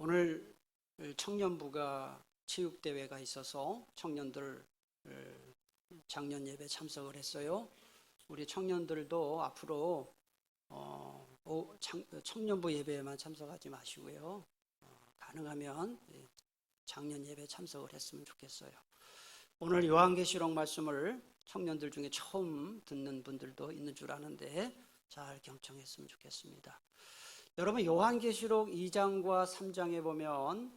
오늘 청년부가 체육대회가 있어서 청년들 작년 예배 참석을 했어요. 우리 청년들도 앞으로 청년부 예배에만 참석하지 마시고요. 가능하면 작년 예배 참석을 했으면 좋겠어요. 오늘 요한계시록 말씀을 청년들 중에 처음 듣는 분들도 있는 줄 아는데 잘 경청했으면 좋겠습니다. 여러분, 요한계시록 2장과 3장에 보면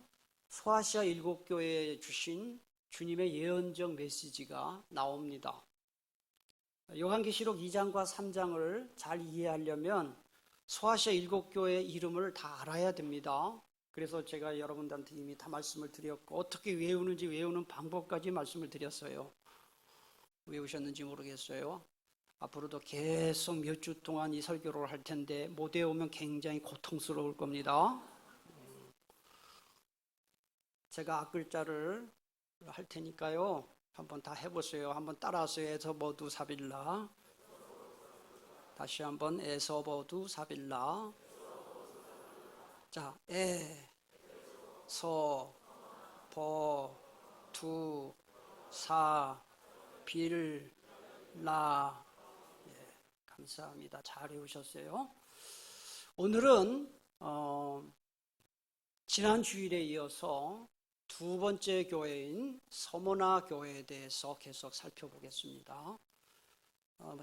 소아시아 7교회에 주신 주님의 예언적 메시지가 나옵니다. 요한계시록 2장과 3장을 잘 이해하려면 소아시아 7교회의 이름을 다 알아야 됩니다. 그래서 제가 여러분들한테 이미 다 말씀을 드렸고, 어떻게 외우는지 외우는 방법까지 말씀을 드렸어요. 외우셨는지 모르겠어요. 앞으로도 계속 몇 주 동안 이 설교를 할 텐데 못 외우면 굉장히 고통스러울 겁니다. 제가 앞글자를 할 테니까요. 한번 다 해보세요. 한번 따라하세요. 에서버두 사빌라. 다시 한번 에서버두 사빌라. 자, 서, 버, 두, 사, 빌, 라. 감사합니다. 잘 외우셨어요. 오늘은 지난 주일에 이어서 두 번째 교회인 서머나 교회에 대해서 계속 살펴보겠습니다.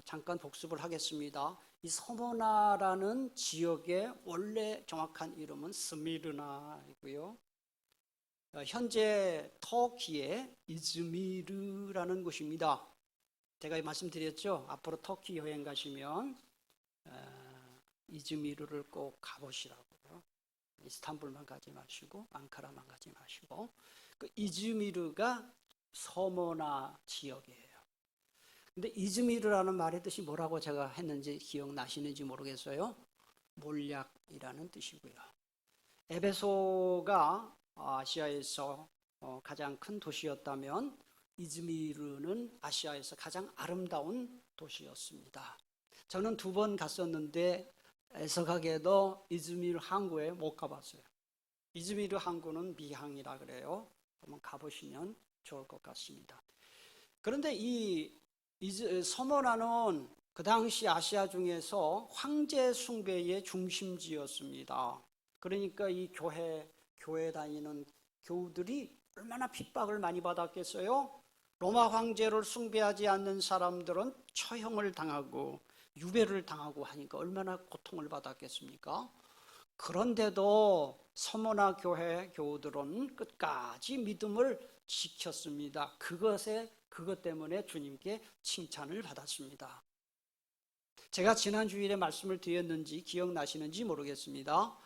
잠깐 복습을 하겠습니다. 이 서머나라는 지역의 원래 정확한 이름은 스미르나이고요. 현재 터키의 이즈미르라는 곳입니다. 제가 말씀드렸죠. 앞으로 터키 여행 가시면 이즈미르를 꼭 가보시라고요. 이스탄불만 가지 마시고 앙카라만 가지 마시고. 그 이즈미르가 서머나 지역이에요. 근데 이즈미르라는 말의 뜻이 뭐라고 제가 했는지 기억나시는지 모르겠어요. 몰약이라는 뜻이고요. 에베소가 아시아에서 가장 큰 도시였다면 이즈미르는 아시아에서 가장 아름다운 도시였습니다. 저는 2번 갔었는데 애석하게도 이즈미르 항구에 못 가봤어요. 이즈미르 항구는 미항이라 그래요. 한번 가보시면 좋을 것 같습니다. 그런데 이 서머나는 그 당시 아시아 중에서 황제 숭배의 중심지였습니다. 그러니까 이 교회 다니는 교우들이 얼마나 핍박을 많이 받았겠어요? 로마 황제를 숭배하지 않는 사람들은 처형을 당하고 유배를 당하고 하니까 얼마나 고통을 받았겠습니까? 그런데도 서머나 교회 교우들은 끝까지 믿음을 지켰습니다. 그것 때문에 주님께 칭찬을 받았습니다. 제가 지난 주일에 말씀을 드렸는지 기억나시는지 모르겠습니다.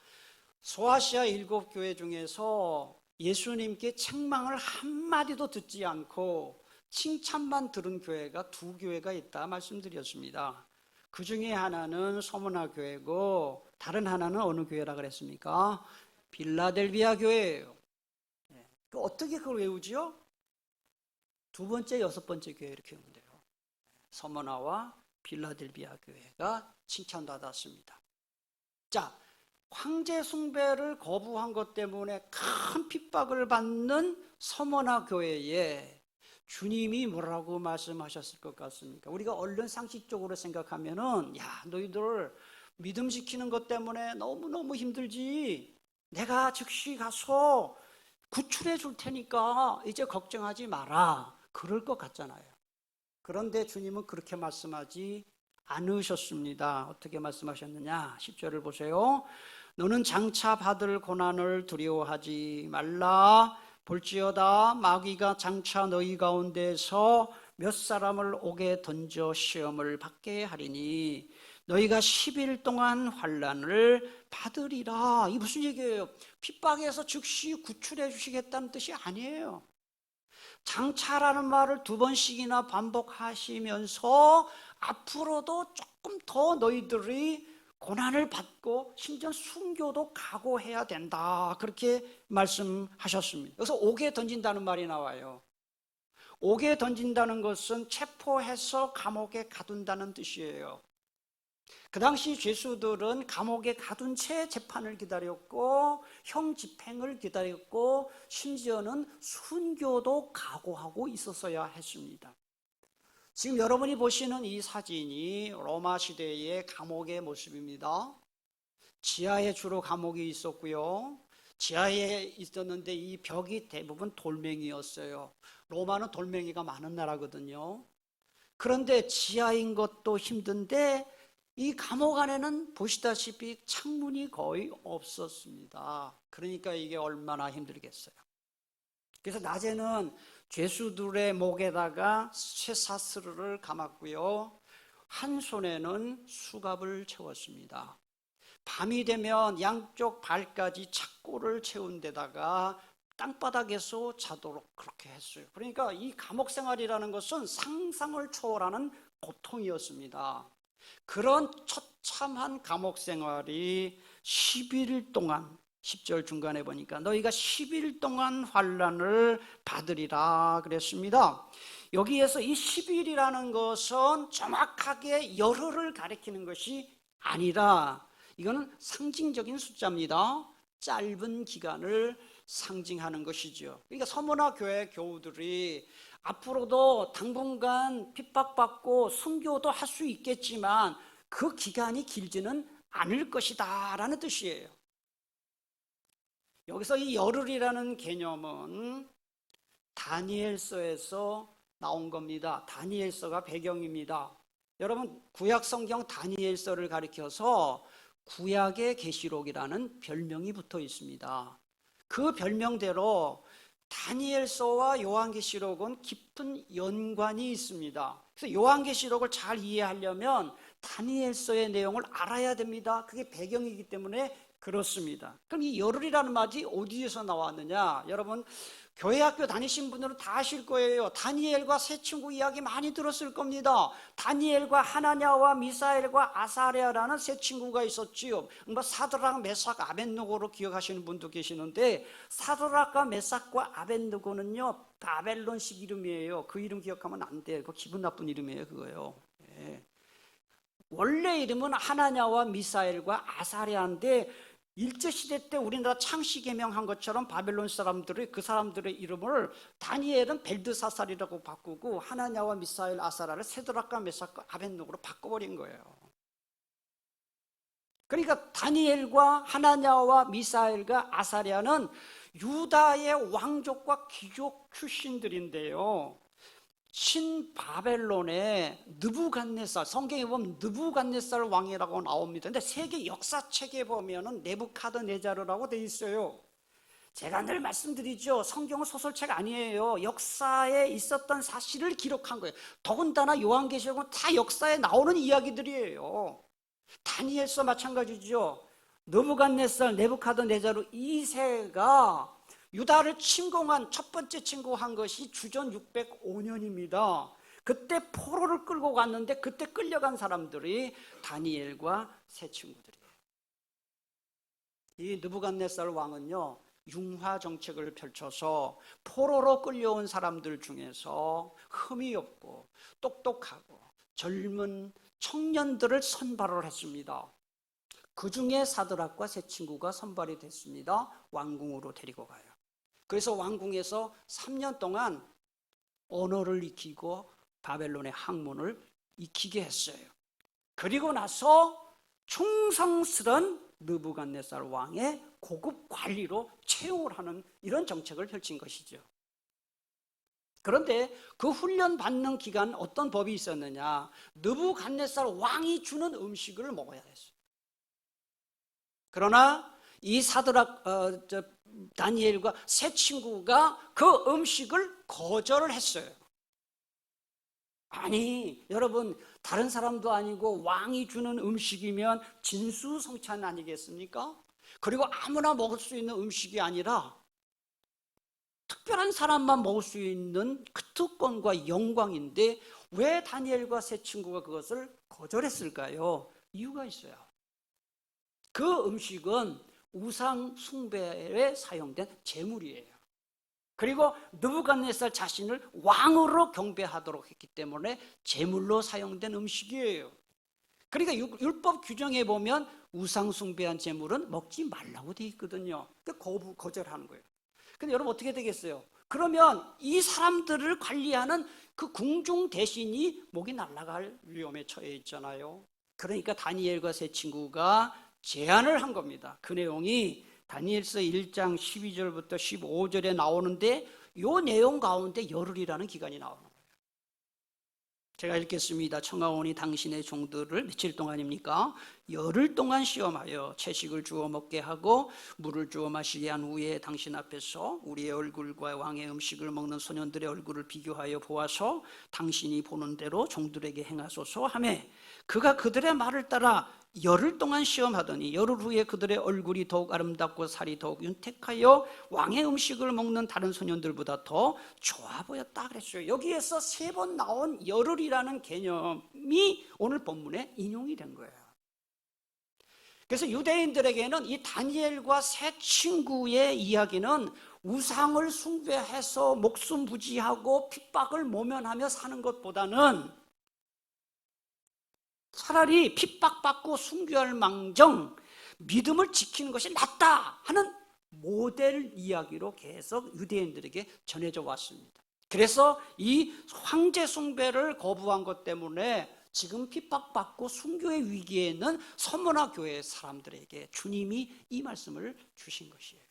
소아시아 7교회 중에서 예수님께 책망을 한마디도 듣지 않고 칭찬만 들은 교회가 2교회가 있다 말씀드렸습니다. 그 중에 하나는 서머나 교회고 다른 하나는 어느 교회라 그랬습니까? 빌라델비아 교회예요. 어떻게 그걸 외우지요? 2번째, 6번째 교회 이렇게 외우면 돼요. 서머나와 빌라델비아 교회가 칭찬받았습니다. 자, 황제 숭배를 거부한 것 때문에 큰 핍박을 받는 서머나 교회에 주님이 뭐라고 말씀하셨을 것 같습니까? 우리가 얼른 상식적으로 생각하면은, 야, 너희들 믿음 지키는 것 때문에 너무너무 힘들지. 내가 즉시 가서 구출해 줄 테니까 이제 걱정하지 마라. 그럴 것 같잖아요. 그런데 주님은 그렇게 말씀하지 않으셨습니다. 어떻게 말씀하셨느냐? 10절을 보세요. 너는 장차 받을 고난을 두려워하지 말라. 볼지어다 마귀가 장차 너희 가운데서 몇 사람을 옥에 던져 시험을 받게 하리니 너희가 10일 동안 환난을 받으리라. 이게 무슨 얘기예요? 핍박에서 즉시 구출해 주시겠다는 뜻이 아니에요. 장차라는 말을 2번씩이나 반복하시면서 앞으로도 조금 더 너희들이 고난을 받고 심지어 순교도 각오해야 된다. 그렇게 말씀하셨습니다. 여기서 옥에 던진다는 말이 나와요. 옥에 던진다는 것은 체포해서 감옥에 가둔다는 뜻이에요. 그 당시 죄수들은 감옥에 가둔 채 재판을 기다렸고 형 집행을 기다렸고 심지어는 순교도 각오하고 있었어야 했습니다. 지금 여러분이 보시는 이 사진이 로마 시대의 감옥의 모습입니다. 지하에 주로 감옥이 있었고요. 지하에 있었는데 이 벽이 대부분 돌멩이였어요. 로마는 돌멩이가 많은 나라거든요. 그런데 지하인 것도 힘든데 이 감옥 안에는 보시다시피 창문이 거의 없었습니다. 그러니까 이게 얼마나 힘들겠어요. 그래서 낮에는 죄수들의 목에다가 쇠사슬을 감았고요. 한 손에는 수갑을 채웠습니다. 밤이 되면 양쪽 발까지 착고를 채운 데다가 땅바닥에서 자도록 그렇게 했어요. 그러니까 이 감옥 생활이라는 것은 상상을 초월하는 고통이었습니다. 그런 처참한 감옥 생활이 10일 동안 10절 중간에 보니까 너희가 10일 동안 환난을 받으리라 그랬습니다. 여기에서 이 10일이라는 것은 정확하게 열흘을 가리키는 것이 아니라 이거는 상징적인 숫자입니다. 짧은 기간을 상징하는 것이죠. 그러니까 서문화 교회 교우들이 앞으로도 당분간 핍박받고 순교도 할 수 있겠지만 그 기간이 길지는 않을 것이다 라는 뜻이에요. 여기서 이 열흘이라는 개념은 다니엘서에서 나온 겁니다. 다니엘서가 배경입니다. 여러분 구약 성경 다니엘서를 가리켜서 구약의 계시록이라는 별명이 붙어 있습니다. 그 별명대로 다니엘서와 요한계시록은 깊은 연관이 있습니다. 그래서 요한계시록을 잘 이해하려면 다니엘서의 내용을 알아야 됩니다. 그게 배경이기 때문에 그렇습니다. 그럼 이 열흘이라는 말이 어디에서 나왔느냐? 여러분 교회 학교 다니신 분들은 다 아실 거예요. 다니엘과 세 친구 이야기 많이 들었을 겁니다. 다니엘과 하나냐와 미사엘과 아사랴라는 세 친구가 있었지요. 사드락, 메삭, 아벳느고로 기억하시는 분도 계시는데 사드락과 메삭과 아벳느고는요 바벨론식 이름이에요. 그 이름 기억하면 안 돼요. 그거 기분 나쁜 이름이에요. 그거요. 예. 원래 이름은 하나냐와 미사엘과 아사랴인데 일제시대 때 우리나라 창시개명한 것처럼 바벨론 사람들이 그 사람들의 이름을 다니엘은 벨드사살이라고 바꾸고 하나냐와 미사엘, 아사랴를 세드락과 메삭과 아벳느고로 바꿔버린 거예요. 그러니까 다니엘과 하나냐와 미사엘과 아사랴는 유다의 왕족과 귀족 출신들인데요. 신바벨론의 느부갓네살, 성경에 보면 느부갓네살 왕이라고 나옵니다. 근데 세계 역사책에 보면은 네부카드네자르라고 돼 있어요. 제가 늘 말씀드리죠. 성경은 소설책 아니에요. 역사에 있었던 사실을 기록한 거예요. 더군다나 요한계시록은 다 역사에 나오는 이야기들이에요. 다니엘서 마찬가지죠. 느부갓네살, 네부카드네자르 2세가 유다를 침공한 첫 번째 침공한 것이 주전 605년입니다. 그때 포로를 끌고 갔는데 그때 끌려간 사람들이 다니엘과 세 친구들이에요. 이 느부갓네살 왕은요 융화 정책을 펼쳐서 포로로 끌려온 사람들 중에서 흠이 없고 똑똑하고 젊은 청년들을 선발을 했습니다. 그 중에 사드락과 세 친구가 선발이 됐습니다. 왕궁으로 데리고 가요. 그래서 왕궁에서 3년 동안 언어를 익히고 바벨론의 학문을 익히게 했어요. 그리고 나서 충성스런 느부갓네살 왕의 고급 관리로 채용을 하는 이런 정책을 펼친 것이죠. 그런데 그 훈련 받는 기간 어떤 법이 있었느냐? 느부갓네살 왕이 주는 음식을 먹어야 했어요. 그러나 이 사드락 다니엘과 세 친구가 그 음식을 거절을 했어요. 아니 여러분 다른 사람도 아니고 왕이 주는 음식이면 진수성찬 아니겠습니까? 그리고 아무나 먹을 수 있는 음식이 아니라 특별한 사람만 먹을 수 있는 그 특권과 영광인데 왜 다니엘과 세 친구가 그것을 거절했을까요? 이유가 있어요. 그 음식은 우상 숭배에 사용된 제물이에요. 그리고 느부갓네살 자신을 왕으로 경배하도록 했기 때문에 제물로 사용된 음식이에요. 그러니까 율법 규정에 보면 우상 숭배한 제물은 먹지 말라고 돼 있거든요. 거절하는 거예요. 근데 여러분 어떻게 되겠어요? 그러면 이 사람들을 관리하는 그 궁중 대신이 목이 날아갈 위험에 처해 있잖아요. 그러니까 다니엘과 세 친구가 제안을 한 겁니다. 그 내용이 다니엘서 1장 12절부터 15절에 나오는데 이 내용 가운데 열흘이라는 기간이 나오는 거예요. 제가 읽겠습니다. 청하오니 당신의 종들을 며칠 동안입니까? 열흘 동안 시험하여 채식을 주어 먹게 하고 물을 주어 마시게 한 후에 당신 앞에서 우리의 얼굴과 왕의 음식을 먹는 소년들의 얼굴을 비교하여 보아서 당신이 보는 대로 종들에게 행하소서 하며 그가 그들의 말을 따라 열흘 동안 시험하더니 열흘 후에 그들의 얼굴이 더욱 아름답고 살이 더욱 윤택하여 왕의 음식을 먹는 다른 소년들보다 더 좋아 보였다 그랬어요. 여기에서 3번 나온 열흘이라는 개념이 오늘 본문에 인용이 된 거예요. 그래서 유대인들에게는 이 다니엘과 세 친구의 이야기는 우상을 숭배해서 목숨 부지하고 핍박을 모면하며 사는 것보다는 차라리 핍박받고 순교할 망정 믿음을 지키는 것이 낫다 하는 모델 이야기로 계속 유대인들에게 전해져 왔습니다. 그래서 이 황제 숭배를 거부한 것 때문에 지금 핍박받고 순교의 위기에 있는 서머나 교회 사람들에게 주님이 이 말씀을 주신 것이에요.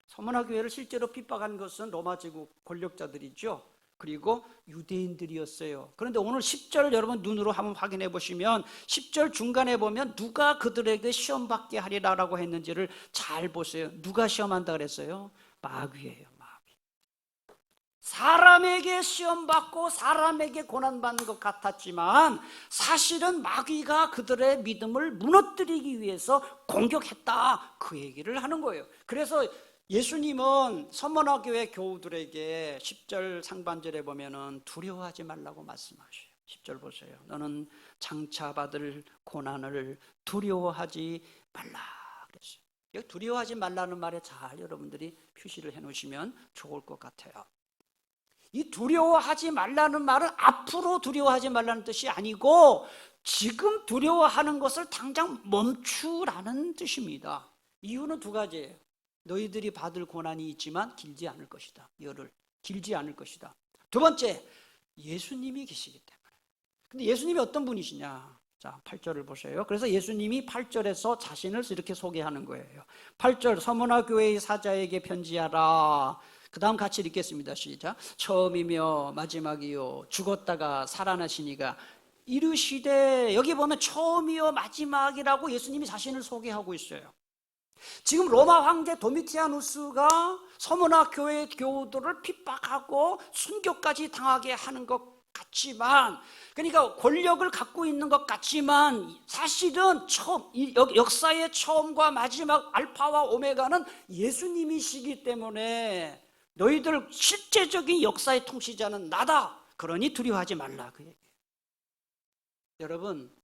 서머나 교회를 실제로 핍박한 것은 로마 제국 권력자들이죠. 그리고 유대인들이었어요. 그런데 오늘 10절 여러분 눈으로 한번 확인해 보시면 10절 중간에 보면 누가 그들에게 시험 받게 하리라라고 했는지를 잘 보세요. 누가 시험한다 그랬어요? 마귀예요. 마귀. 사람에게 시험 받고 사람에게 고난 받는 것 같았지만 사실은 마귀가 그들의 믿음을 무너뜨리기 위해서 공격했다. 그 얘기를 하는 거예요. 그래서 예수님은 서머나 교회 교우들에게 10절 상반절에 보면은 두려워하지 말라고 말씀하셔요. 10절 보세요. 너는 장차 받을 고난을 두려워하지 말라 그랬어요. 여기 두려워하지 말라는 말에 잘 여러분들이 표시를 해 놓으시면 좋을 것 같아요. 이 두려워하지 말라는 말은 앞으로 두려워하지 말라는 뜻이 아니고 지금 두려워하는 것을 당장 멈추라는 뜻입니다. 이유는 2가지예요. 너희들이 받을 고난이 있지만 길지 않을 것이다. 열흘 길지 않을 것이다. 2번째, 예수님이 계시기 때문에. 근데 예수님이 어떤 분이시냐? 자, 8절을 보세요. 그래서 예수님이 8절에서 자신을 이렇게 소개하는 거예요. 8절, 서머나 교회의 사자에게 편지하라. 그 다음 같이 읽겠습니다. 시작. 처음이며 마지막이요 죽었다가 살아나시니가 이르시되, 여기 보면 처음이요 마지막이라고 예수님이 자신을 소개하고 있어요. 지금 로마 황제 도미티아누스가 서머나 교회 교우들을 핍박하고 순교까지 당하게 하는 것 같지만, 그러니까 권력을 갖고 있는 것 같지만 사실은 역사의 처음과 마지막 알파와 오메가는 예수님이시기 때문에 너희들 실제적인 역사의 통치자는 나다. 그러니 두려워하지 말라 그 얘기예요. 여러분,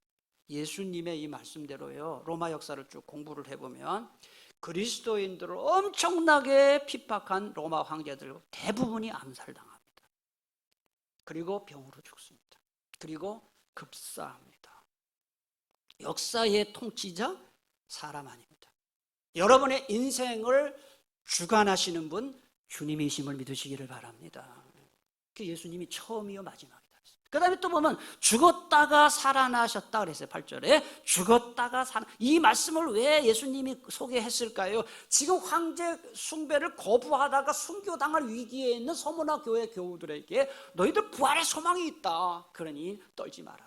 예수님의 이 말씀대로요, 로마 역사를 쭉 공부를 해보면 그리스도인들을 엄청나게 핍박한 로마 황제들 대부분이 암살당합니다. 그리고 병으로 죽습니다. 그리고 급사합니다. 역사의 통치자 사람 아닙니다. 여러분의 인생을 주관하시는 분 주님이심을 믿으시기를 바랍니다. 그 예수님이 처음이요 마지막이다. 그 다음에 또 보면 죽었다가 살아나셨다 그랬어요. 8절에 죽었다가 이 말씀을 왜 예수님이 소개했을까요? 지금 황제 숭배를 거부하다가 순교당할 위기에 있는 서머나 교회 교우들에게 너희들 부활의 소망이 있다. 그러니 떨지 마라.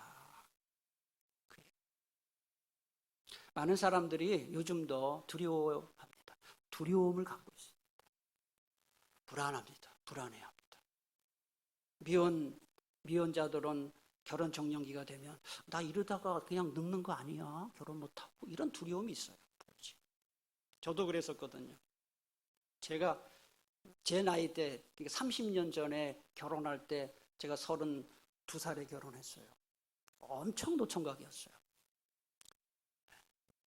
많은 사람들이 요즘도 두려워합니다. 두려움을 갖고 있습니다. 불안합니다. 불안해합니다. 미혼자들은 결혼 정년기가 되면 나 이러다가 그냥 늙는 거 아니야? 결혼 못하고 이런 두려움이 있어요. 저도 그랬었거든요. 제가 제 나이 때 30년 전에 결혼할 때 제가 32살에 결혼했어요. 엄청 노총각이었어요.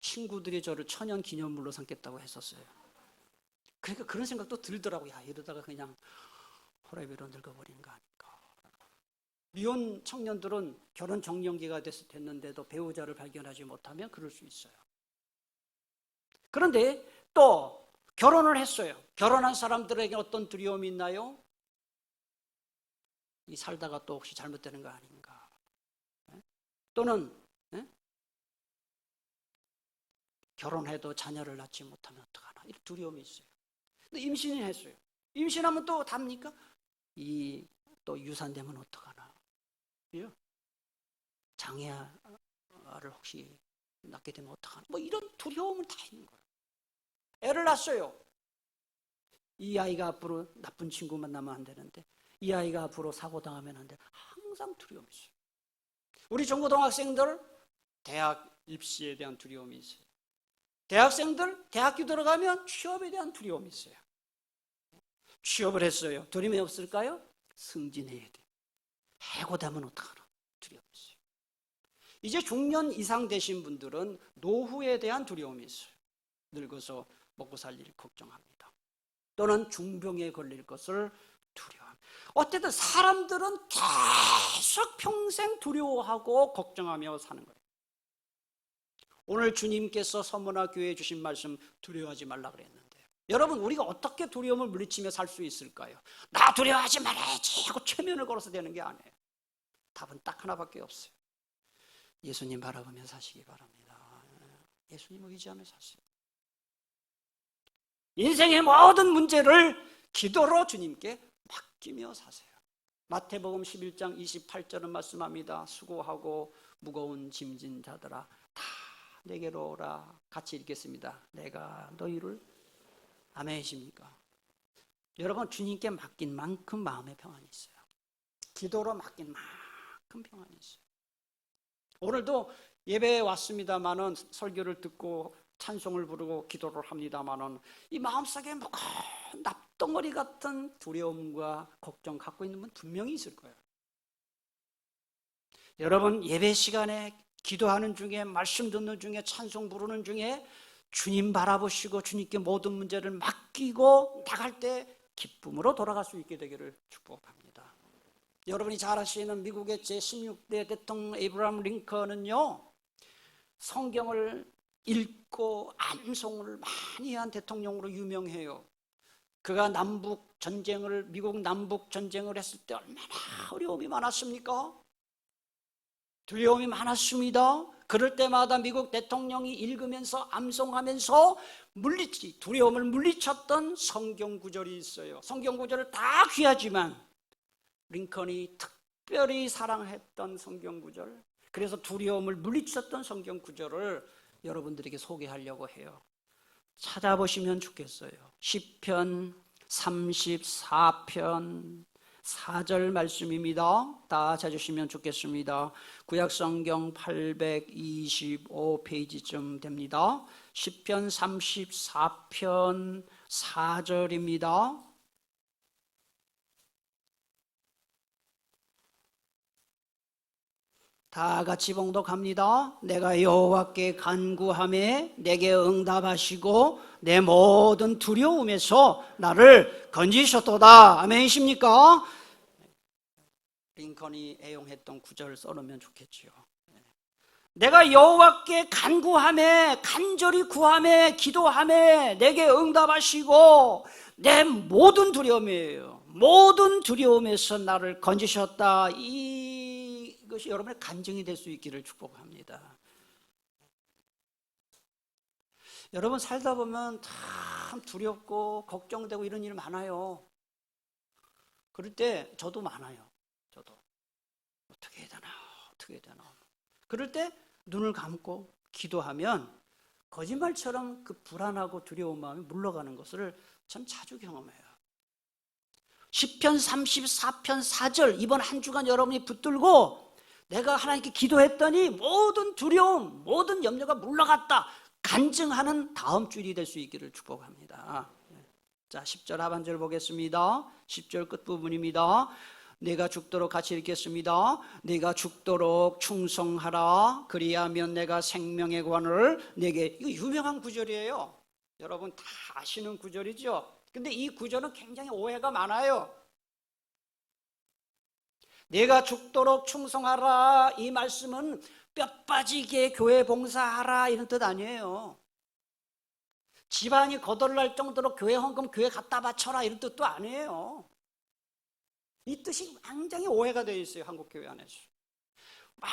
친구들이 저를 천연 기념물로 삼겠다고 했었어요. 그러니까 그런 생각도 들더라고요. 야, 이러다가 그냥 호래비로 늙어버리는 거 아닐까. 미혼 청년들은 결혼 정년기가 됐는데도 배우자를 발견하지 못하면 그럴 수 있어요. 그런데 또 결혼을 했어요. 결혼한 사람들에게 어떤 두려움이 있나요? 이 살다가 또 혹시 잘못되는 거 아닌가? 또는 결혼해도 자녀를 낳지 못하면 어떡하나? 이런 두려움이 있어요. 근데 임신을 했어요. 임신하면 또 답니까? 또 유산되면 어떡하나? 장애아를 혹시 낳게 되면 어떡하나? 뭐 이런 두려움은 다 있는 거예요. 애를 낳았어요. 이 아이가 앞으로 나쁜 친구 만나면 안 되는데, 이 아이가 앞으로 사고 당하면 안 돼. 항상 두려움이 있어요. 우리 중고등학생들 대학 입시에 대한 두려움이 있어요. 대학생들 대학교 들어가면 취업에 대한 두려움이 있어요. 취업을 했어요. 두려움이 없을까요? 승진해야 돼. 해고되면 어떡하나? 두려움이 있어요. 이제 중년 이상 되신 분들은 노후에 대한 두려움이 있어요. 늙어서 먹고 살 일 걱정합니다. 또는 중병에 걸릴 것을 두려워합니다. 어쨌든 사람들은 계속 평생 두려워하고 걱정하며 사는 거예요. 오늘 주님께서 서문화 교회에 주신 말씀, 두려워하지 말라 그랬는데요. 여러분, 우리가 어떻게 두려움을 물리치며 살 수 있을까요? 나 두려워하지 말아야지 하고 최면을 걸어서 되는 게 아니에요. 답은 딱 하나밖에 없어요. 예수님 바라보며 사시기 바랍니다. 예수님을 의지하며 사세요. 인생의 모든 문제를 기도로 주님께 맡기며 사세요. 마태복음 11장 28절은 말씀합니다. 수고하고 무거운 짐진 자들아 다 내게로 오라. 같이 읽겠습니다. 내가 너희를, 아멘이십니까? 여러분, 주님께 맡긴 만큼 마음의 평안이 있어요. 기도로 맡긴 만큼 평안이 있어요. 오늘도 예배에 왔습니다마는, 설교를 듣고 찬송을 부르고 기도를 합니다마는, 이 마음속에 무거운 납덩어리 같은 두려움과 걱정 갖고 있는 분 분명히 있을 거예요. 여러분, 예배 시간에 기도하는 중에, 말씀 듣는 중에, 찬송 부르는 중에 주님 바라보시고 주님께 모든 문제를 맡기고 나갈 때 기쁨으로 돌아갈 수 있게 되기를 축복합니다. 여러분이 잘 아시는 미국의 제16대 대통령 에이브라함 링컨은요, 성경을 읽고 암송을 많이 한 대통령으로 유명해요. 그가 미국 남북 전쟁을 했을 때 얼마나 어려움이 많았습니까? 두려움이 많았습니다. 그럴 때마다 미국 대통령이 읽으면서 암송하면서 두려움을 물리쳤던 성경 구절이 있어요. 성경 구절을 다 귀하지만 링컨이 특별히 사랑했던 성경 구절, 그래서 두려움을 물리쳤던 성경 구절을 여러분들에게 소개하려고 해요. 찾아보시면 좋겠어요. 시편 34편 4절 말씀입니다. 다 찾으시면 좋겠습니다. 구약성경 825페이지쯤 됩니다. 시편 34편 4절입니다. 다 같이 봉독합니다. 내가 여호와께 간구하매 내게 응답하시고 내 모든 두려움에서 나를 건지셨도다. 아멘이십니까? 링컨이 애용했던 구절을 써놓으면 좋겠지요. 내가 여호와께 간구하매, 간절히 구하매, 기도하매 내게 응답하시고 내 모든 두려움이에요. 모든 두려움에서 나를 건지셨다. 이것이 여러분의 간증이 될 수 있기를 축복합니다. 여러분, 살다 보면 참 두렵고 걱정되고 이런 일 많아요. 그럴 때 저도 많아요. 저도 어떻게 해야 되나, 어떻게 해야 되나. 그럴 때 눈을 감고 기도하면 거짓말처럼 그 불안하고 두려운 마음이 물러가는 것을 참 자주 경험해요. 시편 34편 4절, 이번 한 주간 여러분이 붙들고 내가 하나님께 기도했더니 모든 두려움, 모든 염려가 물러갔다 간증하는 다음 주일이 될 수 있기를 축복합니다. 자, 10절 하반절 보겠습니다. 10절 끝부분입니다. 내가 죽도록 같이 읽겠습니다. 내가 죽도록 충성하라. 그리하면 내가 생명의 관을 내게. 이거 유명한 구절이에요. 여러분 다 아시는 구절이죠. 근데 이 구절은 굉장히 오해가 많아요. 내가 죽도록 충성하라, 이 말씀은 뼈 빠지게 교회 봉사하라 이런 뜻 아니에요. 집안이 거덜날 정도로 교회 헌금 교회 갖다 바쳐라 이런 뜻도 아니에요. 이 뜻이 굉장히 오해가 되어 있어요. 한국 교회 안에서 막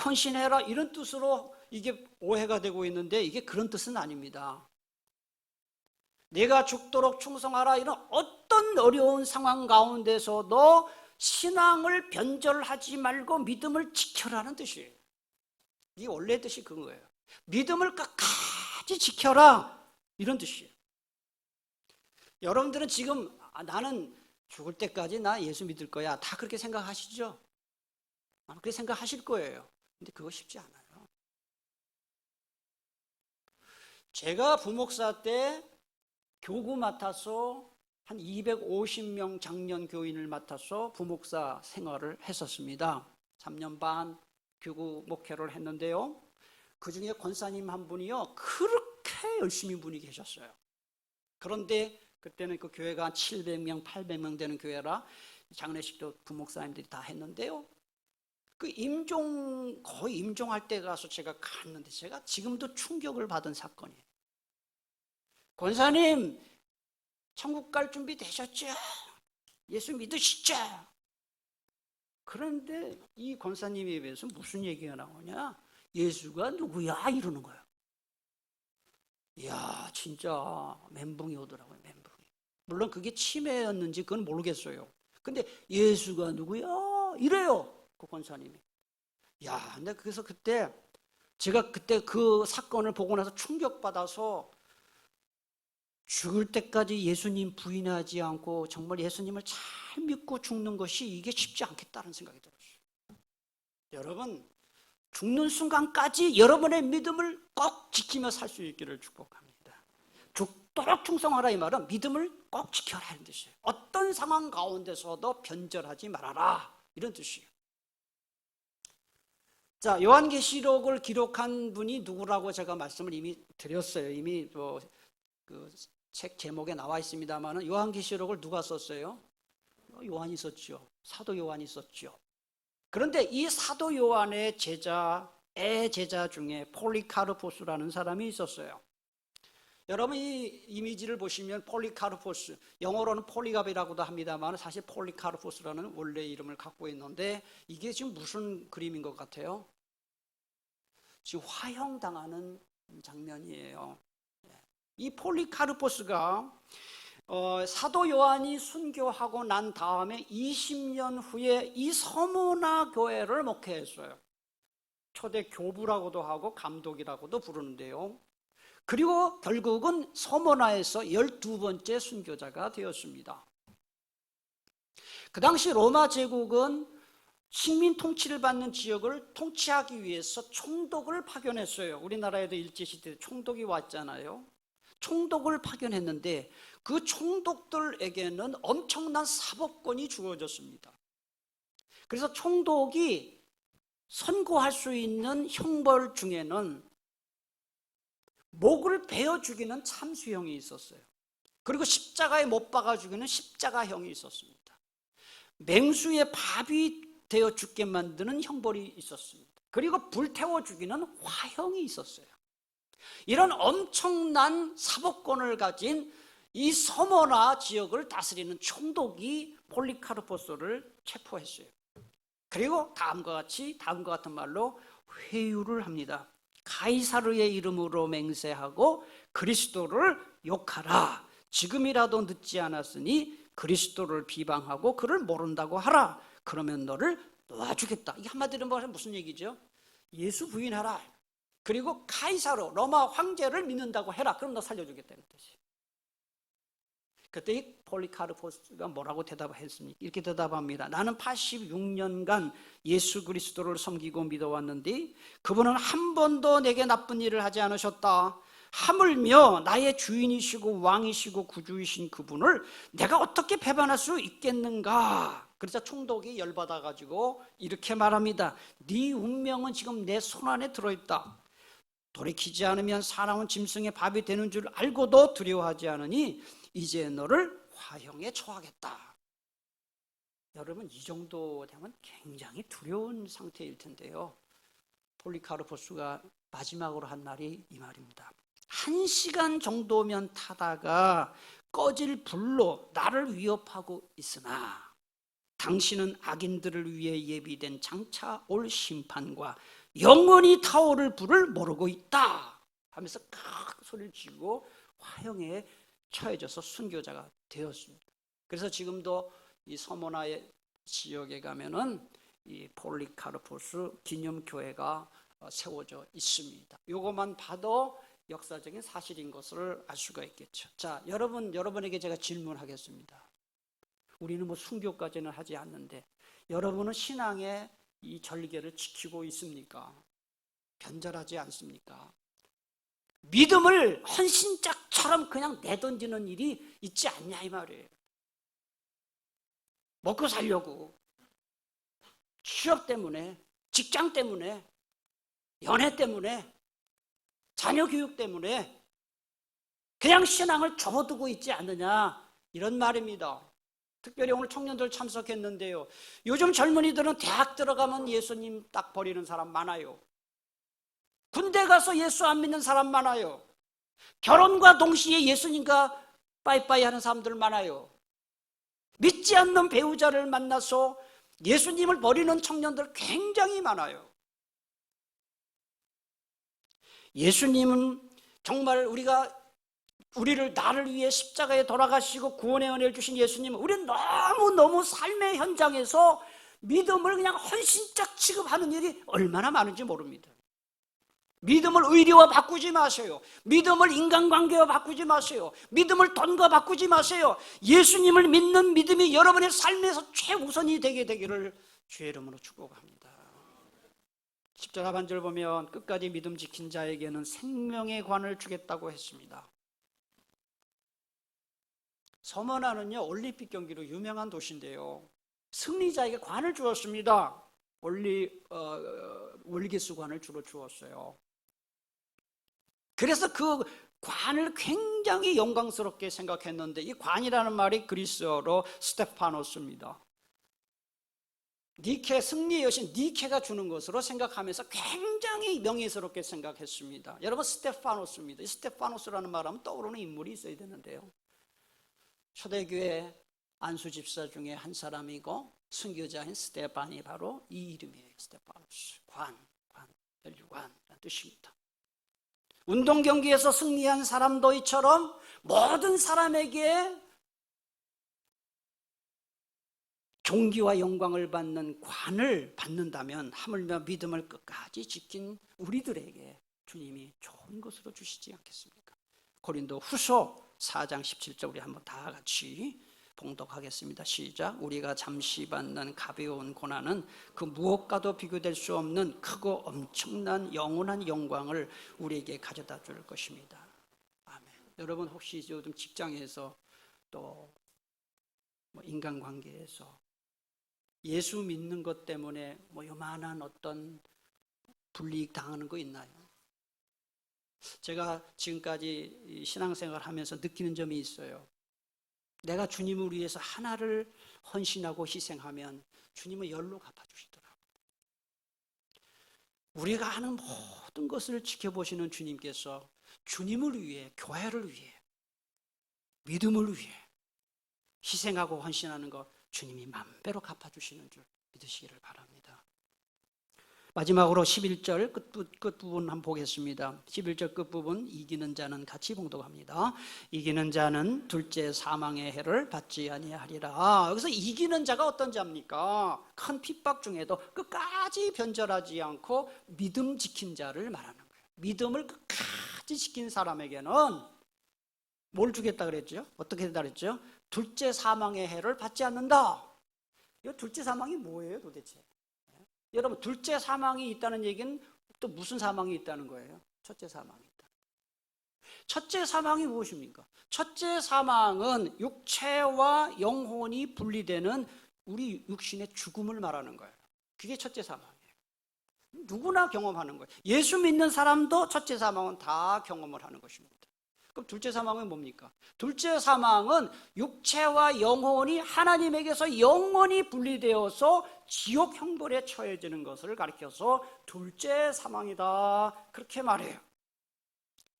헌신해라 이런 뜻으로 이게 오해가 되고 있는데, 이게 그런 뜻은 아닙니다. 내가 죽도록 충성하라, 이런 어떤 어려운 상황 가운데서도 신앙을 변절하지 말고 믿음을 지켜라는 뜻이에요. 이 원래 뜻이 그거예요. 믿음을 끝까지 지켜라 이런 뜻이에요. 여러분들은 지금 나는 죽을 때까지 나 예수 믿을 거야, 다 그렇게 생각하시죠? 아마 그렇게 생각하실 거예요. 근데 그거 쉽지 않아요. 제가 부목사 때 교구 맡아서 한 250명 장년 교인을 맡아서 부목사 생활을 했었습니다. 3년 반 교구 목회를 했는데요, 그 중에 권사님 한 분이요 그렇게 열심히 분이 계셨어요. 그런데 그때는 그 교회가 한 700명 800명 되는 교회라 장례식도 부목사님들이 다 했는데요, 그 거의 임종할 때 가서 제가 갔는데, 제가 지금도 충격을 받은 사건이에요. 권사님, 천국 갈 준비 되셨죠? 예수 믿으시죠? 그런데 이 권사님에 비해서 무슨 얘기가 나오냐? 예수가 누구야? 이러는 거예요. 이야, 진짜 멘붕이 오더라고요. 멘붕이. 물론 그게 치매였는지 그건 모르겠어요. 근데 예수가 누구야? 이래요, 그 권사님이. 야, 근데 그래서 제가 그때 그 사건을 보고 나서 충격받아서 죽을 때까지 예수님 부인하지 않고 정말 예수님을 잘 믿고 죽는 것이 이게 쉽지 않겠다는 생각이 들었어요. 여러분, 죽는 순간까지 여러분의 믿음을 꼭 지키며 살 수 있기를 축복합니다. 죽도록 충성하라, 이 말은 믿음을 꼭 지켜라 이런 뜻이에요. 어떤 상황 가운데서도 변절하지 말아라 이런 뜻이에요. 자, 요한계시록을 기록한 분이 누구라고 제가 말씀을 이미 드렸어요. 이미 그 책 제목에 나와 있습니다만, 요한계시록을 누가 썼어요? 요한이 썼죠. 사도 요한이 썼죠. 그런데 이 사도 요한의 제자 중에 폴리카르포스라는 사람이 있었어요. 여러분, 이 이미지를 보시면 폴리카르포스, 영어로는 폴리갑이라고도 합니다만 사실 폴리카르포스라는 원래 이름을 갖고 있는데, 이게 지금 무슨 그림인 것 같아요? 지금 화형당하는 장면이에요. 이 폴리카르포스가 사도 요한이 순교하고 난 다음에 20년 후에 이 서모나 교회를 목회했어요. 초대 교부라고도 하고 감독이라고도 부르는데요. 그리고 결국은 서모나에서 12번째 순교자가 되었습니다. 그 당시 로마 제국은 식민 통치를 받는 지역을 통치하기 위해서 총독을 파견했어요. 우리나라에도 일제시대 총독이 왔잖아요. 총독을 파견했는데 그 총독들에게는 엄청난 사법권이 주어졌습니다. 그래서 총독이 선고할 수 있는 형벌 중에는 목을 베어 죽이는 참수형이 있었어요. 그리고 십자가에 못 박아 죽이는 십자가형이 있었습니다. 맹수의 밥이 되어 죽게 만드는 형벌이 있었습니다. 그리고 불태워 죽이는 화형이 있었어요. 이런 엄청난 사법권을 가진 이 서머나 지역을 다스리는 총독이 폴리카르포스를 체포했어요. 그리고 다음과 같은 말로 회유를 합니다. 가이사르의 이름으로 맹세하고 그리스도를 욕하라. 지금이라도 늦지 않았으니 그리스도를 비방하고 그를 모른다고 하라. 그러면 너를 놓아주겠다. 이게 한마디로 말하면 무슨 얘기죠? 예수 부인하라. 그리고 카이사르, 로마 황제를 믿는다고 해라. 그럼 너 살려주겠다는 뜻이에요. 그때 이 폴리카르포스가 뭐라고 대답했습니까? 이렇게 대답합니다. 나는 86년간 예수 그리스도를 섬기고 믿어왔는데 그분은 한 번도 내게 나쁜 일을 하지 않으셨다. 하물며 나의 주인이시고 왕이시고 구주이신 그분을 내가 어떻게 배반할 수 있겠는가? 그래서 총독이 열받아가지고 이렇게 말합니다. 네 운명은 지금 내 손안에 들어있다. 돌이키지 않으면 사람은 짐승의 밥이 되는 줄 알고도 두려워하지 않으니 이제 너를 화형에 처하겠다. 여러분 이 정도 되면 굉장히 두려운 상태일 텐데요. 폴리카르포스가 마지막으로 한 말이 이 말입니다. 1시간 정도면 타다가 꺼질 불로 나를 위협하고 있으나 당신은 악인들을 위해 예비된 장차 올 심판과 영원히 타오를 불을 모르고 있다 하면서 큰 소리를 지르고 화형에 처해져서 순교자가 되었습니다. 그래서 지금도 이 서모나의 지역에 가면은 이 폴리카르포스 기념교회가 세워져 있습니다. 이것만 봐도 역사적인 사실인 것을 알 수가 있겠죠. 자, 여러분에게 제가 질문하겠습니다. 우리는 뭐 순교까지는 하지 않는데 여러분은 신앙의 이 절개를 지키고 있습니까? 변절하지 않습니까? 믿음을 헌신짝처럼 그냥 내던지는 일이 있지 않냐 이 말이에요. 먹고 살려고, 취업 때문에, 직장 때문에, 연애 때문에, 자녀 교육 때문에 그냥 신앙을 접어두고 있지 않느냐 이런 말입니다. 특별히 오늘 청년들 참석했는데요, 요즘 젊은이들은 대학 들어가면 예수님 딱 버리는 사람 많아요. 군대 가서 예수 안 믿는 사람 많아요. 결혼과 동시에 예수님과 빠이빠이 하는 사람들 많아요. 믿지 않는 배우자를 만나서 예수님을 버리는 청년들 굉장히 많아요. 예수님은 정말 우리를 나를 위해 십자가에 돌아가시고 구원의 은혜를 주신 예수님은 우리는 너무너무 삶의 현장에서 믿음을 그냥 헌신짝 취급하는 일이 얼마나 많은지 모릅니다. 믿음을 의리와 바꾸지 마세요. 믿음을 인간관계와 바꾸지 마세요. 믿음을 돈과 바꾸지 마세요. 예수님을 믿는 믿음이 여러분의 삶에서 최우선이 되게 되기를 주의 이름으로 축복합니다. 십자가 반절 보면 끝까지 믿음 지킨 자에게는 생명의 관을 주겠다고 했습니다. 서머나는요, 올림픽 경기로 유명한 도시인데요, 승리자에게 관을 주었습니다. 월기스 관을 주로 주었어요. 그래서 그 관을 굉장히 영광스럽게 생각했는데, 이 관이라는 말이 그리스어로 스테파노스입니다. 니케, 승리의 여신 니케가 주는 것으로 생각하면서 굉장히 명예스럽게 생각했습니다. 여러분, 스테파노스입니다. 이 스테파노스라는 말하면 떠오르는 인물이 있어야 되는데요, 초대교회 안수 집사 중에 한 사람이고 순교자인 스테반이 바로 이 이름이에요. 스테파노스, 혈관이라는 뜻입니다. 운동 경기에서 승리한 사람도 이처럼 모든 사람에게 존귀와 영광을 받는 관을 받는다면 하물며 믿음을 끝까지 지킨 우리들에게 주님이 좋은 것으로 주시지 않겠습니까? 고린도 후서 4장 17절 우리 한번 다 같이 봉독하겠습니다. 시작. 우리가 잠시 받는 가벼운 고난은 그 무엇과도 비교될 수 없는 크고 엄청난 영원한 영광을 우리에게 가져다 줄 것입니다. 아멘. 여러분 혹시 요즘 직장에서 또 인간관계에서 예수 믿는 것 때문에 요만한 어떤 불이익 당하는 거 있나요? 제가 지금까지 신앙생활 하면서 느끼는 점이 있어요. 내가 주님을 위해서 하나를 헌신하고 희생하면 주님은 열로 갚아주시더라고요. 우리가 하는 모든 것을 지켜보시는 주님께서 주님을 위해, 교회를 위해, 믿음을 위해 희생하고 헌신하는 것 주님이 맘대로 갚아주시는 줄 믿으시기를 바랍니다. 마지막으로 11절 끝부분 한번 보겠습니다. 11절 끝부분, 이기는 자는 같이 봉독합니다. 이기는 자는 둘째 사망의 해를 받지 아니하리라. 여기서 이기는 자가 어떤 자입니까? 큰 핍박 중에도 끝까지 변절하지 않고 믿음 지킨 자를 말하는 거예요. 믿음을 끝까지 지킨 사람에게는 뭘 주겠다 그랬죠? 어떻게 된다 그랬죠? 둘째 사망의 해를 받지 않는다. 이 둘째 사망이 뭐예요 도대체? 여러분, 둘째 사망이 있다는 얘기는 또 무슨 사망이 있다는 거예요? 첫째 사망이 있다. 첫째 사망이 무엇입니까? 첫째 사망은 육체와 영혼이 분리되는 우리 육신의 죽음을 말하는 거예요. 그게 첫째 사망이에요. 누구나 경험하는 거예요. 예수 믿는 사람도 첫째 사망은 다 경험을 하는 것입니다. 그럼 둘째 사망은 뭡니까? 둘째 사망은 육체와 영혼이 하나님에게서 영원히 분리되어서 지옥 형벌에 처해지는 것을 가리켜서 둘째 사망이다, 그렇게 말해요.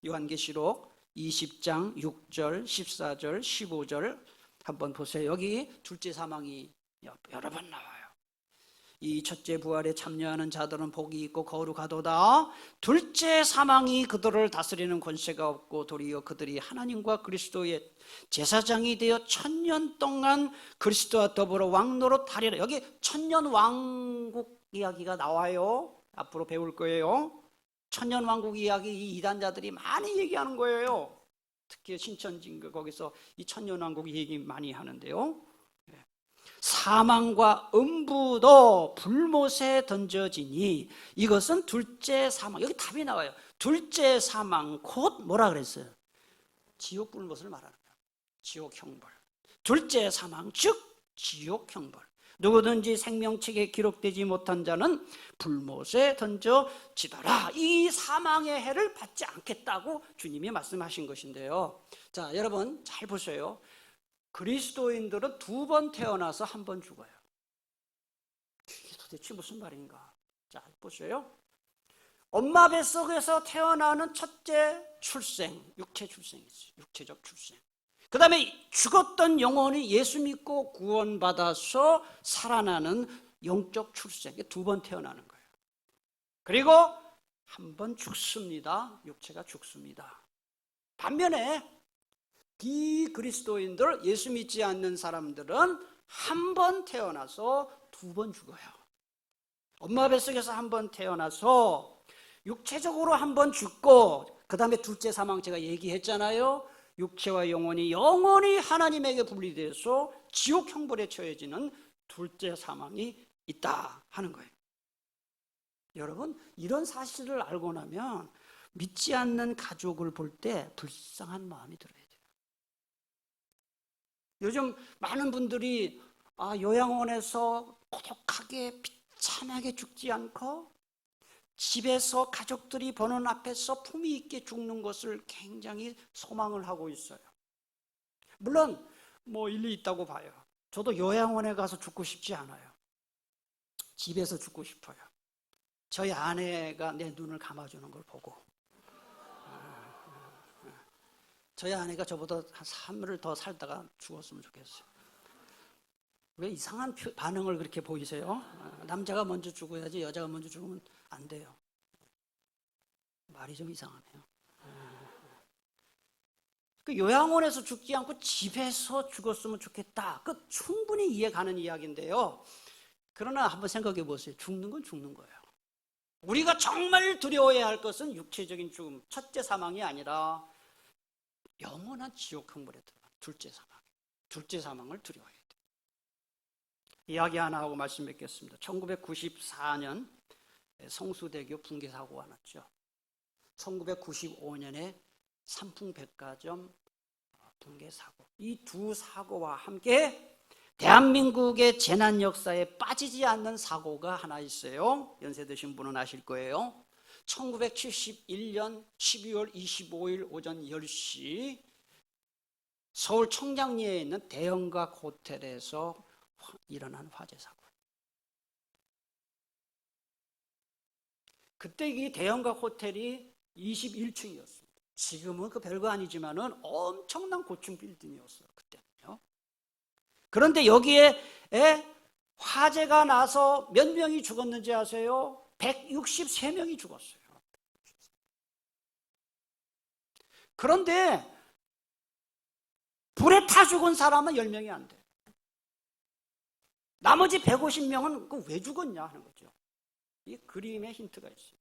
요한계시록 20장 6절, 14절, 15절 한번 보세요. 여기 둘째 사망이 여러 번 나와요. 이 첫째 부활에 참여하는 자들은 복이 있고 거룩하도다. 둘째 사망이 그들을 다스리는 권세가 없고 도리어 그들이 하나님과 그리스도의 제사장이 되어 천년 동안 그리스도와 더불어 왕노릇하리라. 여기 천년 왕국 이야기가 나와요. 앞으로 배울 거예요. 천년 왕국 이야기, 이 이단자들이 많이 얘기하는 거예요. 특히 신천지인가 거기서 이 천년 왕국 얘기 많이 하는데요. 사망과 음부도 불못에 던져지니 이것은 둘째 사망. 여기 답이 나와요. 둘째 사망 곧 뭐라 그랬어요? 지옥 불못을 말하는 거예요. 지옥 형벌. 둘째 사망 즉 지옥 형벌. 누구든지 생명책에 기록되지 못한 자는 불못에 던져지더라. 이 사망의 해를 받지 않겠다고 주님이 말씀하신 것인데요. 자, 여러분 잘 보세요. 그리스도인들은 두 번 태어나서 한 번 죽어요. 이게 도대체 무슨 말인가? 자, 보세요. 엄마 뱃속에서 태어나는 첫째 출생, 육체 출생이죠. 육체적 출생. 그 다음에 죽었던 영혼이 예수 믿고 구원받아서 살아나는 영적 출생. 두 번 태어나는 거예요. 그리고 한 번 죽습니다. 육체가 죽습니다. 반면에 비그리스도인들, 예수 믿지 않는 사람들은 한 번 태어나서 두 번 죽어요. 엄마 뱃속에서 한 번 태어나서 육체적으로 한 번 죽고 그 다음에 둘째 사망 제가 얘기했잖아요. 육체와 영혼이 영원히 하나님에게 분리돼서 지옥 형벌에 처해지는 둘째 사망이 있다 하는 거예요. 여러분, 이런 사실을 알고 나면 믿지 않는 가족을 볼 때 불쌍한 마음이 들어요. 요즘 많은 분들이 요양원에서 고독하게 비참하게 죽지 않고 집에서 가족들이 보는 앞에서 품위 있게 죽는 것을 굉장히 소망을 하고 있어요. 물론 뭐 일리 있다고 봐요. 저도 요양원에 가서 죽고 싶지 않아요. 집에서 죽고 싶어요. 저희 아내가 내 눈을 감아주는 걸 보고, 저희 아내가 저보다 한 3일을 더 살다가 죽었으면 좋겠어요. 왜 이상한 반응을 그렇게 보이세요? 남자가 먼저 죽어야지 여자가 먼저 죽으면 안 돼요. 말이 좀 이상하네요. 그 요양원에서 죽지 않고 집에서 죽었으면 좋겠다. 그 충분히 이해가는 이야기인데요. 그러나 한번 생각해 보세요. 죽는 건 죽는 거예요. 우리가 정말 두려워해야 할 것은 육체적인 죽음, 첫째 사망이 아니라 영원한 지옥 형벌에 들어간 둘째 사망을 두려워해야 돼요. 이야기 하나 하고 말씀 맺겠습니다. 1994년 성수대교 붕괴 사고가 났죠. 1995년에 삼풍백화점 붕괴 사고. 이 두 사고와 함께 대한민국의 재난 역사에 빠지지 않는 사고가 하나 있어요. 연세 드신 분은 아실 거예요. 1971년 12월 25일 오전 10시 서울 청량리에 있는 대형각 호텔에서 일어난 화재 사고. 그때 이 대형각 호텔이 21층이었습니다. 지금은 그 별거 아니지만은 엄청난 고층 빌딩이었어요. 그때는요. 그런데 여기에 화재가 나서 몇 명이 죽었는지 아세요? 163명이 죽었어요. 그런데 불에 타 죽은 사람은 10명이 안 돼요. 나머지 150명은 왜 죽었냐 하는 거죠. 이 그림에 힌트가 있어요.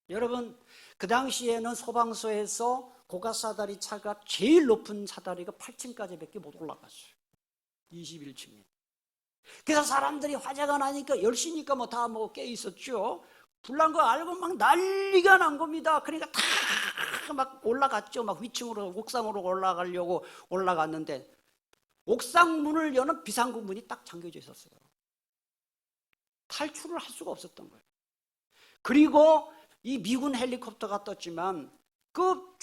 여러분, 그 당시에는 소방서에서 고가사다리 차가 제일 높은 사다리가 8층까지 밖에 못 올라갔어요. 21층에. 그래서 사람들이 화재가 나니까 10시니까 다 깨 있었죠. 불난 거 알고 막 난리가 난 겁니다. 그러니까 다 막 올라갔죠. 막 위층으로, 옥상으로 올라가려고 올라갔는데 옥상 문을 여는 비상구 문이 딱 잠겨져 있었어요. 탈출을 할 수가 없었던 거예요. 그리고 이 미군 헬리콥터가 떴지만 그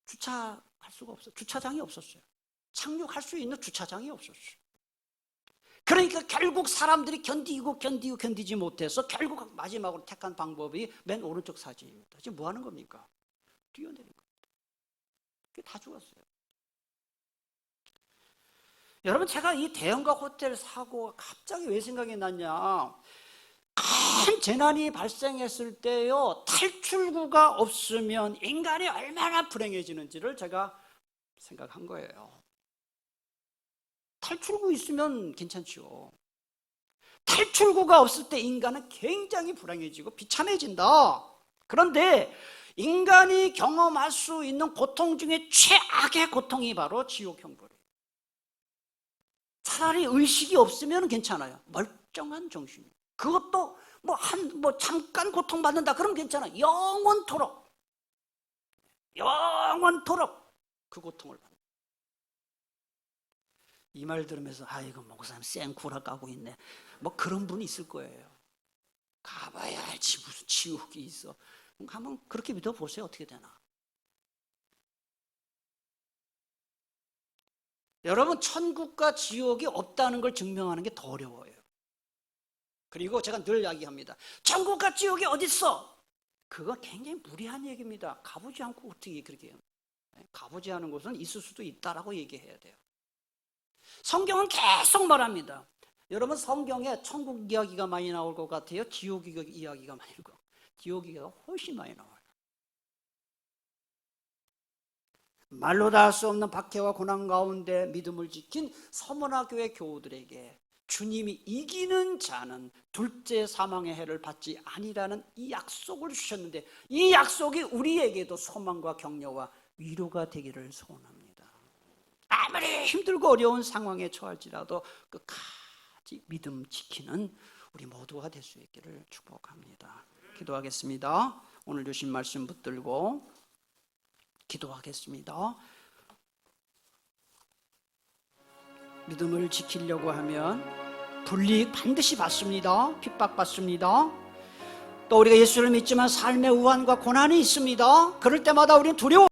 주차할 수가 없어요. 주차장이 없었어요. 착륙할 수 있는 주차장이 없었어요. 그러니까 결국 사람들이 견디지 못해서 결국 마지막으로 택한 방법이 맨 오른쪽 사진입니다. 지금 뭐 하는 겁니까? 뛰어내린 겁니다. 그게 다 죽었어요. 여러분, 제가 이 대형가 호텔 사고가 갑자기 왜 생각이 났냐? 큰 재난이 발생했을 때요, 탈출구가 없으면 인간이 얼마나 불행해지는지를 제가 생각한 거예요. 탈출구 있으면 괜찮죠. 탈출구가 없을 때 인간은 굉장히 불행해지고 비참해진다. 그런데 인간이 경험할 수 있는 고통 중에 최악의 고통이 바로 지옥 형벌이에요. 차라리 의식이 없으면 괜찮아요. 멀쩡한 정신이. 그것도 잠깐 고통받는다 그러면 괜찮아. 영원토록 그 고통을 받는다. 이 말 들으면서 이거 목사님 쌩쿠라 까고 있네, 뭐 그런 분이 있을 거예요. 가봐야 알지 무슨 지옥이 있어. 한번 그렇게 믿어보세요. 어떻게 되나. 여러분, 천국과 지옥이 없다는 걸 증명하는 게 더 어려워요. 그리고 제가 늘 이야기합니다. 천국과 지옥이 어디 있어? 그거 굉장히 무리한 얘기입니다. 가보지 않고 어떻게 그렇게 해요? 가보지 않은 곳은 있을 수도 있다라고 얘기해야 돼요. 성경은 계속 말합니다. 여러분, 성경에 천국 이야기가 많이 나올 것 같아요? 지옥 이야기가 많이 나올 것 같아요? 지옥 이야기가 훨씬 많이 나와요. 말로 다 할 수 없는 박해와 고난 가운데 믿음을 지킨 서머나 교회 교우들에게 주님이 이기는 자는 둘째 사망의 해를 받지 아니라는 이 약속을 주셨는데, 이 약속이 우리에게도 소망과 격려와 위로가 되기를 소원합니다. 아무리 힘들고 어려운 상황에 처할지라도 끝까지 믿음 지키는 우리 모두가 될 수 있기를 축복합니다. 기도하겠습니다. 오늘 주신 말씀 붙들고 기도하겠습니다. 믿음을 지키려고 하면 불이익 반드시 받습니다. 핍박받습니다. 또 우리가 예수를 믿지만 삶의 우환과 고난이 있습니다. 그럴 때마다 우리는 두려워